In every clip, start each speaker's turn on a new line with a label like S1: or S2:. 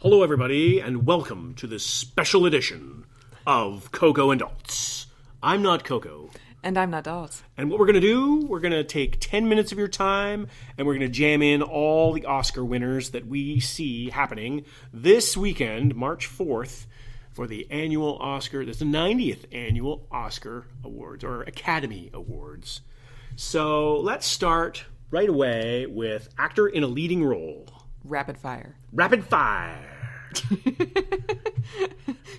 S1: Hello, everybody, and welcome to this special edition of Coco and Daltz. I'm not Coco.
S2: And I'm not Daltz.
S1: And what we're going to do, we're going to take 10 minutes of your time, and we're going to jam in all the Oscar winners that we see happening this weekend, March 4th, for the annual Oscar, that's the 90th annual Oscar Awards, or Academy Awards. So let's start right away with actor in a leading role.
S2: Rapid fire.
S1: Rapid fire.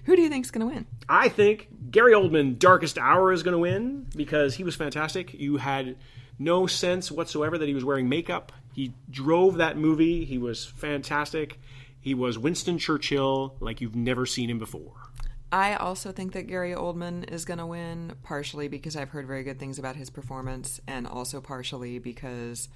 S2: Who do you think's going to win?
S1: I think Gary Oldman, Darkest Hour, is going to win because he was fantastic. You had no sense whatsoever that he was wearing makeup. He drove that movie. He was fantastic. He was Winston Churchill like you've never seen him before.
S2: I also think that Gary Oldman is going to win, partially because I've heard very good things about his performance, and also partially because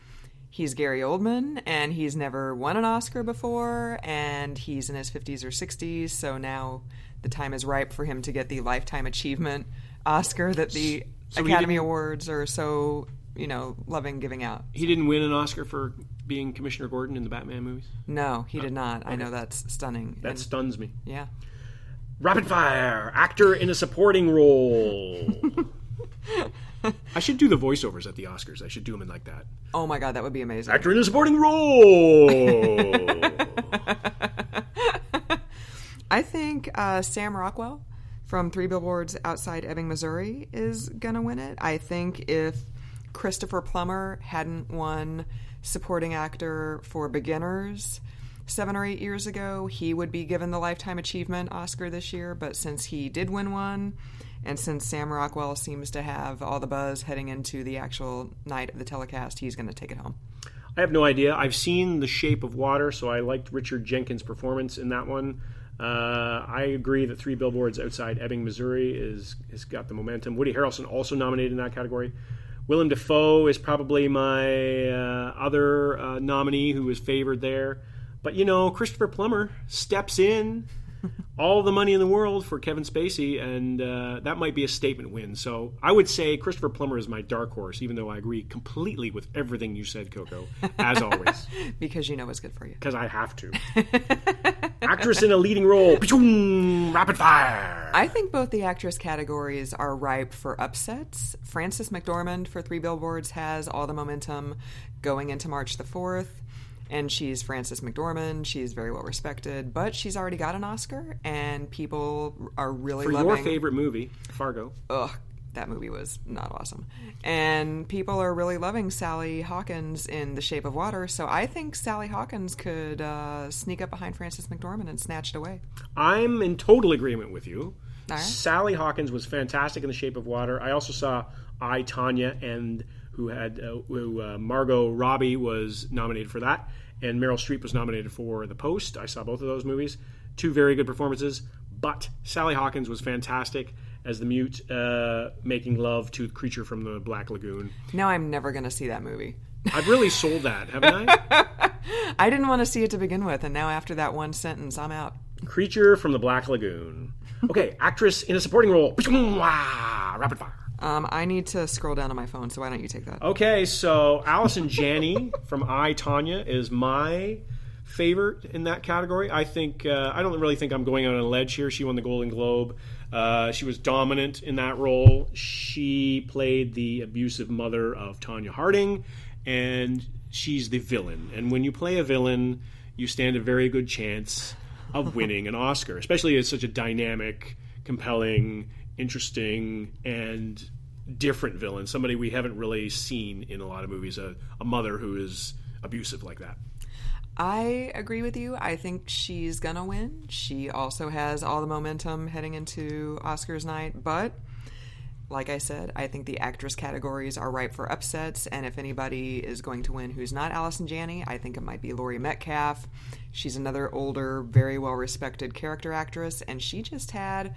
S2: he's Gary Oldman, and he's never won an Oscar before, and he's in his 50s or 60s, so now the time is ripe for him to get the Lifetime Achievement Oscar that the Academy Awards are so, loving giving out.
S1: He didn't win an Oscar for being Commissioner Gordon in the Batman movies?
S2: No, he did not. Okay. I know that's stunning.
S1: That stuns me.
S2: Yeah.
S1: Rapid fire! Actor in a supporting role. I should do the voiceovers at the Oscars. I should do them in like that.
S2: Oh my God, that would be amazing.
S1: Actor in a supporting role!
S2: I think Sam Rockwell from 3 Billboards Outside Ebbing, Missouri is going to win it. I think if Christopher Plummer hadn't won supporting actor for Beginners 7 or 8 years ago, he would be given the Lifetime Achievement Oscar this year. But since he did win one, and since Sam Rockwell seems to have all the buzz heading into the actual night of the telecast, he's going to take it home.
S1: I have no idea. I've seen The Shape of Water, so I liked Richard Jenkins' performance in that one. I agree that 3 Billboards Outside Ebbing, Missouri has got the momentum. Woody Harrelson also nominated in that category. Willem Dafoe is probably my other nominee who is favored there. But, Christopher Plummer steps in all the money in the world for Kevin Spacey, and that might be a statement win. So I would say Christopher Plummer is my dark horse, even though I agree completely with everything you said, Coco, as always.
S2: Because you know it's good for you.
S1: Because I have to. Actress in a leading role. Rapid fire.
S2: I think both the actress categories are ripe for upsets. Frances McDormand for 3 Billboards has all the momentum going into March the 4th. And she's Frances McDormand. She's very well respected, but she's already got an Oscar, and people are really loving.
S1: For your favorite movie, Fargo.
S2: Ugh, that movie was not awesome. And people are really loving Sally Hawkins in The Shape of Water, so I think Sally Hawkins could sneak up behind Frances McDormand and snatch it away. I'm
S1: in total agreement with you.
S2: All right.
S1: Sally Hawkins was fantastic in The Shape of Water. I also saw I, Tonya, and who Margot Robbie was nominated for that. And Meryl Streep was nominated for The Post. I saw both of those movies. 2 very good performances. But Sally Hawkins was fantastic as the mute making love to the creature from the Black Lagoon.
S2: Now I'm never going to see that movie.
S1: I've really sold that, haven't I?
S2: I didn't want to see it to begin with, and now after that one sentence, I'm out.
S1: Creature from the Black Lagoon. Okay, actress in a supporting role. Rapid fire.
S2: I need to scroll down on my phone, so why don't you take that?
S1: Okay, so Allison Janney from I, Tonya is my favorite in that category. I think I don't really think I'm going on a ledge here. She won the Golden Globe. She was dominant in that role. She played the abusive mother of Tonya Harding, and she's the villain. And when you play a villain, you stand a very good chance of winning an Oscar, especially as such a dynamic, compelling, interesting, and different villain, somebody we haven't really seen in a lot of movies, a mother who is abusive like that.
S2: I agree with you. I think she's gonna win. She also has all the momentum heading into Oscars night, but like I said, I think the actress categories are ripe for upsets, and if anybody is going to win who's not Allison Janney, I think it might be Laurie Metcalf. She's another older, very well-respected character actress, and she just had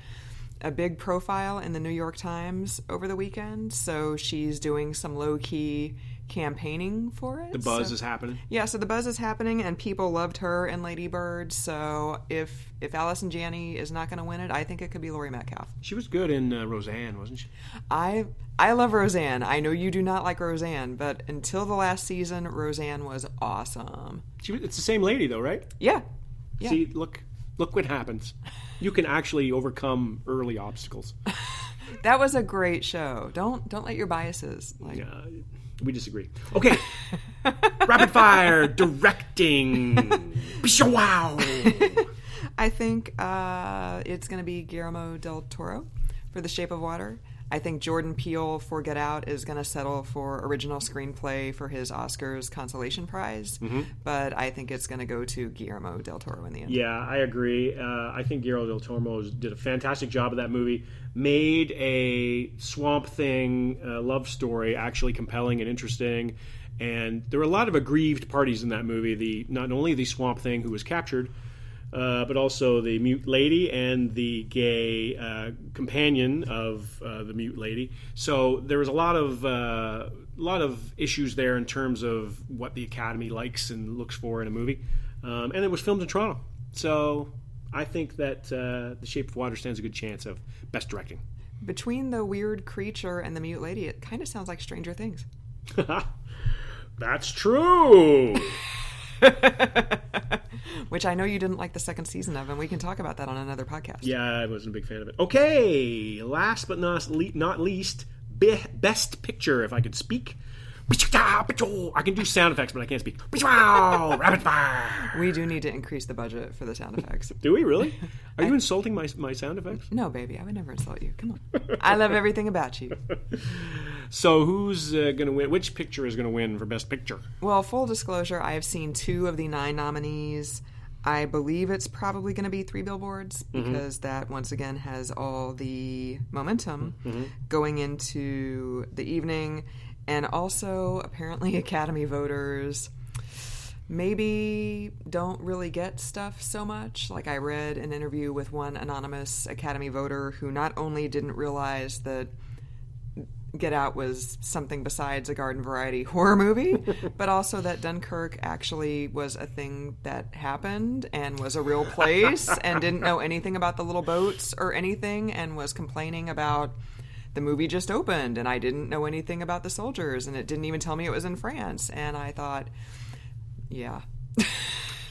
S2: a big profile in the New York Times over the weekend, so she's doing some low-key campaigning for it.
S1: The buzz is happening.
S2: Yeah, so the buzz is happening, and people loved her in Lady Bird. So if Allison Janney is not going to win it, I think it could be Laurie Metcalf.
S1: She was good in Roseanne, wasn't she?
S2: I love Roseanne. I know you do not like Roseanne, but until the last season, Roseanne was awesome.
S1: It's the same lady, though, right?
S2: Yeah. Yeah.
S1: See, look what happens. You can actually overcome early obstacles.
S2: That was a great show. Don't let your biases
S1: We disagree. Okay. Rapid fire directing. Wow.
S2: I think it's going to be Guillermo del Toro for The Shape of Water. I think Jordan Peele for Get Out is going to settle for original screenplay for his Oscars consolation prize, but I think it's going to go to Guillermo del Toro in the end.
S1: Yeah, I agree. I think Guillermo del Toro did a fantastic job of that movie. Made a Swamp Thing love story actually compelling and interesting, and there were a lot of aggrieved parties in that movie. Not only the Swamp Thing who was captured, but also the mute lady and the gay companion of the mute lady. So there was a lot of issues there in terms of what the Academy likes and looks for in a movie, and it was filmed in Toronto. So I think that The Shape of Water stands a good chance of Best Directing.
S2: Between the weird creature and the mute lady, it kind of sounds like Stranger Things.
S1: That's true.
S2: Which I know you didn't like the second season of, and we can talk about that on another podcast.
S1: Yeah, I wasn't a big fan of it. Okay, last but not least, Best Picture, if I could speak. I can do sound effects, but I can't speak. Rapid fire.
S2: We do need to increase the budget for the sound effects.
S1: Do we really? Are you insulting my sound effects?
S2: No, baby, I would never insult you. Come on. I love everything about you.
S1: So who's going to win? Which picture is going to win for Best Picture?
S2: Well, full disclosure, I have seen 2 of the 9 nominees. I believe it's probably going to be 3 Billboards because that, once again, has all the momentum going into the evening. And also, apparently, Academy voters maybe don't really get stuff so much. Like, I read an interview with one anonymous Academy voter who not only didn't realize that Get Out was something besides a garden variety horror movie, but also that Dunkirk actually was a thing that happened and was a real place and didn't know anything about the little boats or anything and was complaining about the movie just opened and I didn't know anything about the soldiers and it didn't even tell me it was in France. And I thought, yeah.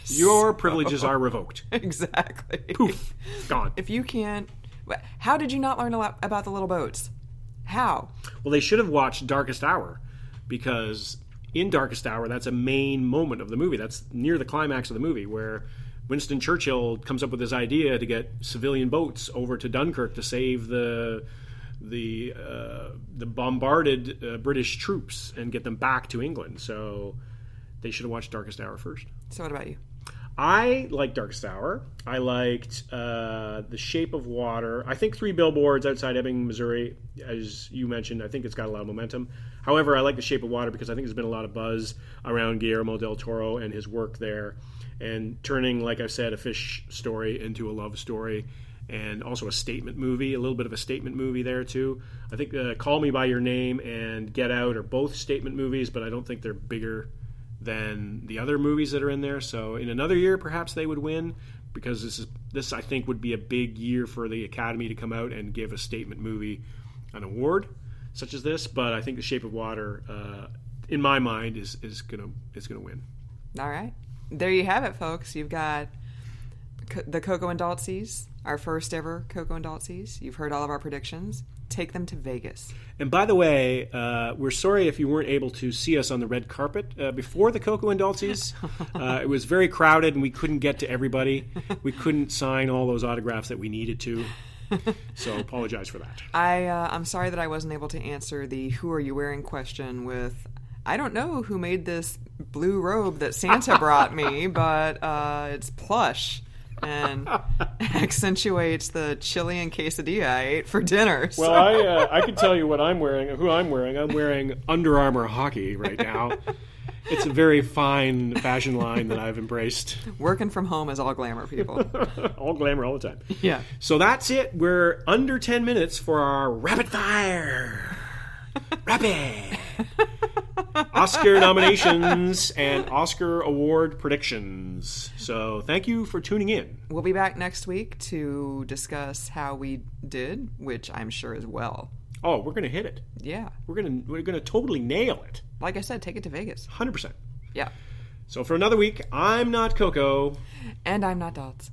S1: Your privileges are revoked.
S2: Exactly.
S1: Poof. Gone.
S2: If you can't... How did you not learn a lot about the little boats? How?
S1: Well, they should have watched Darkest Hour, because in Darkest Hour, that's a main moment of the movie. That's near the climax of the movie, where Winston Churchill comes up with this idea to get civilian boats over to Dunkirk to save the bombarded British troops and get them back to England. So they should have watched Darkest Hour first.
S2: So what about you?
S1: I liked Darkest Hour. I liked The Shape of Water. I think 3 Billboards Outside Ebbing, Missouri, as you mentioned, I think it's got a lot of momentum. However, I like The Shape of Water because I think there's been a lot of buzz around Guillermo del Toro and his work there, and turning, like I said, a fish story into a love story, and also a statement movie, a little bit of a statement movie there too. I think Call Me By Your Name and Get Out are both statement movies, but I don't think they're bigger than the other movies that are in there. So in another year, perhaps they would win, because this I think would be a big year for the Academy to come out and give a statement movie an award such as this. But I think The Shape of Water, in my mind, is gonna win.
S2: All right, there you have it, folks. You've got the Coco and Daltsies, our first ever Coco and Daltsies. You've heard all of our predictions. Take them to Vegas.
S1: And by the way, we're sorry if you weren't able to see us on the red carpet before the Coco and Daltsies. It was very crowded and we couldn't get to everybody. We couldn't sign all those autographs that we needed to. So apologize for that.
S2: I'm sorry that I wasn't able to answer the "who are you wearing" question with, I don't know who made this blue robe that Santa brought me, but it's plush and accentuates the chili and quesadilla I ate for dinner. So.
S1: Well, I can tell you what I'm wearing, who I'm wearing. I'm wearing Under Armour hockey right now. It's a very fine fashion line that I've embraced.
S2: Working from home is all glamour, people.
S1: All glamour all the time.
S2: Yeah.
S1: So that's it. We're under 10 minutes for our rapid fire. Rapid. Oscar nominations and Oscar award predictions. So thank you for tuning in.
S2: We'll be back next week to discuss how we did, which I'm sure is well.
S1: Oh, we're going to hit it.
S2: Yeah.
S1: We're going to totally nail it.
S2: Like I said, take it to Vegas.
S1: 100%.
S2: Yeah.
S1: So for another week, I'm not Coco.
S2: And I'm not Dots.